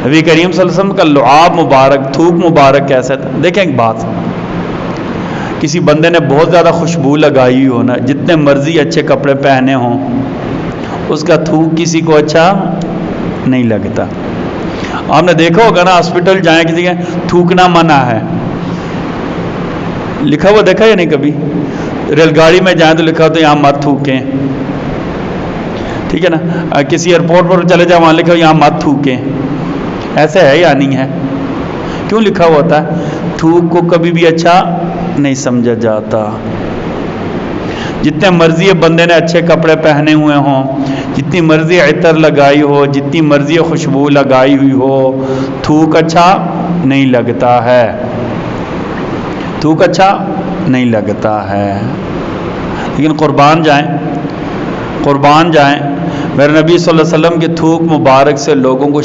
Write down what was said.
نبی کریم صلی اللہ علیہ وسلم کا لعاب مبارک، تھوک مبارک کیسا تھا؟ دیکھیں ایک بات، کسی بندے نے بہت زیادہ خوشبو لگائی ہو نا، جتنے مرضی اچھے کپڑے پہنے ہوں، اس کا تھوک کسی کو اچھا نہیں لگتا۔ آپ نے دیکھا ہوگا نا، ہاسپٹل جائیں کسی کے تھوکنا منع ہے، لکھا ہوا دیکھا یا نہیں کبھی؟ ریل گاڑی میں جائیں تو لکھا ہو تو یہاں مت تھوکیں، ٹھیک ہے نا؟ کسی ایئرپورٹ پر چلے جائیں وہاں لکھا ہو یہاں مت تھوکیں، ایسا ہے یا نہیں ہے؟ کیوں لکھا ہوا ہوتا ہے؟ تھوک کو کبھی بھی اچھا نہیں سمجھا جاتا۔ جتنے مرضی بندے نے اچھے کپڑے پہنے ہوئے ہوں، جتنی مرضی عطر لگائی ہو، جتنی مرضی خوشبو لگائی ہوئی ہو، تھوک اچھا نہیں لگتا ہے، تھوک اچھا نہیں لگتا ہے۔ لیکن قربان جائیں، قربان جائیں، میرے نبی صلی اللہ علیہ وسلم کے تھوک مبارک سے لوگوں کو